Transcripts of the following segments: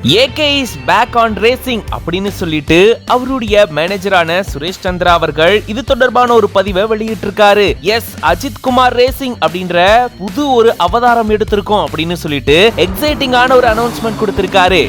AK is back on racing அப்படின்னு சொல்லிட்டு அவருடைய மேனேஜரான சுரேஷ் சந்திரா அவர்கள் இது தொடர்பான ஒரு பதிவை வெளியிட்டிருக்காரு. எஸ், அஜித் குமார் ரேசிங் அப்படின்ற புது ஒரு அவதாரம் எடுத்திருக்கோம் அப்படின்னு சொல்லிட்டு எக்ஸைட்டிங்கான ஒரு அனௌன்ஸ்மெண்ட் கொடுத்திருக்காரு.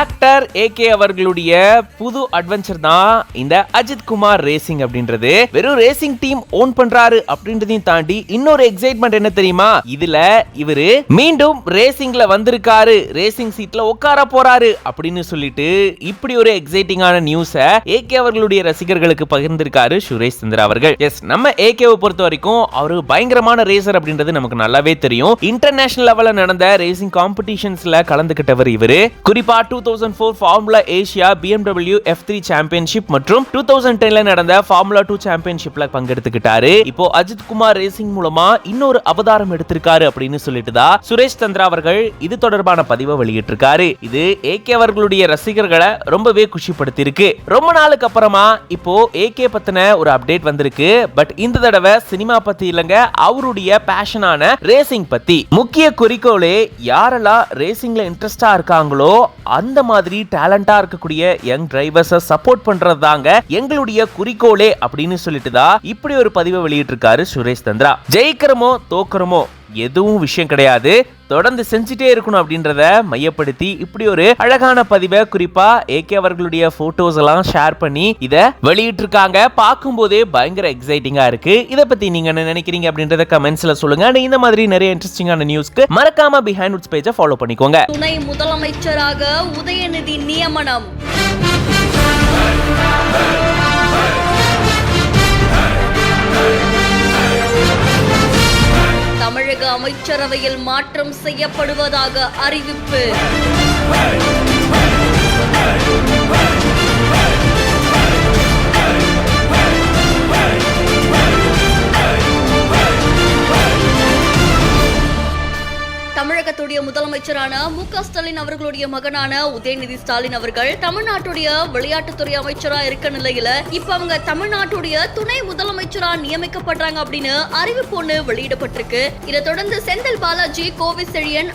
ஆக்டர் ஏகே அவர்களுடைய புது அட்வென்ச்சர் தான் இந்த அஜித் குமார் ரேசிங் அப்படின்றது. வெறும் ரேசிங் டீம் ஓன் பண்றாரு அப்படின்றதையும் தாண்டி இன்னொரு எக்ஸைட்மெண்ட் என்ன தெரியுமா? இதுல இவரு மீண்டும் ரேசிங்ல வந்திருக்காரு, ரேசிங் சீட்ல உட்கார போறாரு அப்படின்னு சொல்லிட்டு இப்படி ஒரு எக்ஸைட்டிங்கான நியூஸ ஏகே அவர்களுடைய ரசிகர்களுக்கு பகிர்ந்திருக்காரு சுரேஷ் சந்திரா அவர்கள். எஸ், நம்ம ஏகேவை பொறுத்த வரைக்கும் அவரு பயங்கரமான ரேசர் அப்படின்றது நமக்கு நல்லாவே தெரியும். இன்டர்நேஷனல் லெவல்ல நடந்த ரேசிங் காம்படிஷன்ஸ்ல கலந்துகிட்டவர் இவரு. குறிப்பா 2004 formula Asia BMW F3 championship மற்றும் 2010ல நடந்த ஃபார்முலா 2 சாம்பியன்ஷிப்ல பங்கெடுத்துக்கிட்டாரு. இப்போ அஜித் குமார் ரேசிங் மூலமா இன்னொரு அவதாரம் எடுத்திருக்காரு அப்படின்னு சொல்லிட்டு தான் சுரேஷ் சந்திரா அவர்கள் இது தொடர்பான பதிவை வெளியிட்டிருக்காரு. இது ஏகே அவர்களுடைய ரசிகர்களை ரொம்பவே குஷிப்படுத்தி இருக்கு. ரொம்ப நாளுக்கு அப்புறமா இப்போ ஏகே பத்தின ஒரு அப்டேட் வந்திருக்கு. பட் இந்த தடவை சினிமா பத்தி இல்லங்க, அவருடைய பேஷனான ரேசிங் பத்தி. முக்கிய குறிக்கோளே யாரெல்லாம் ரேசிங்ல இன்ட்ரெஸ்டா இருக்காங்களோ அந்த மாதிரி டேலண்டா இருக்கக்கூடிய யங் டிரைவர்ஸை சப்போர்ட் பண்றதாங்க எங்களுடைய குறிக்கோளே அப்படின்னு சொல்லிட்டு தான் இப்படி ஒரு பதிவை வெளியிட்டிருக்காரு சுரேஷ் சந்திரா. ஜெயிக்கிறமோ தோக்கிறமோ எதுவும் விஷயம் கிடையாது, தொடர்ந்து செஞ்சுட்டே இருக்கணும் அப்படின்றத மையப்படுத்தி இப்படி ஒரு அழகான பதிவை குறிப்பா ஏகே அவர்களுடைய போட்டோஸ் எல்லாம் ஷேர் பண்ணி இத வெளியிட்டு இருக்காங்க. பார்க்கும் போதே பயங்கர எக்ஸைட்டிங்கா இருக்கு. இத பத்தி நீங்க என்ன நினைக்கிறீங்க அப்படின்றத கமெண்ட்ஸ்ல சொல்லுங்க. இந்த மாதிரி நிறைய இன்ட்ரெஸ்டிங்கான நியூஸ்க்கு மறக்காம பிஹைண்ட் வுட்ஸ் பேஜை ஃபாலோ பண்ணிக்கோங்க. துணை முதலமைச்சராக உதயநிதி நியமனம். தமிழக அமைச்சரவையில் மாற்றம் செய்யப்படுவதாக அறிவிப்பு. தமிழகத்துடைய முதலமைச்சரான மு.க. ஸ்டாலின் அவர்களுடைய மகனான உதயநிதி ஸ்டாலின் அவர்கள் தமிழ்நாட்டுடைய விளையாட்டுத்துறை அமைச்சரா இருக்க நிலையில இப்ப அவங்க தமிழ்நாட்டுடைய துணை முதலமைச்சரா நியமிக்கப்படுறாங்க அப்படின்னு அறிவிப்பு ஒண்ணு வெளியிடப்பட்டிருக்கு. இதை தொடர்ந்து செந்தில் பாலாஜி, கோவை செழியன்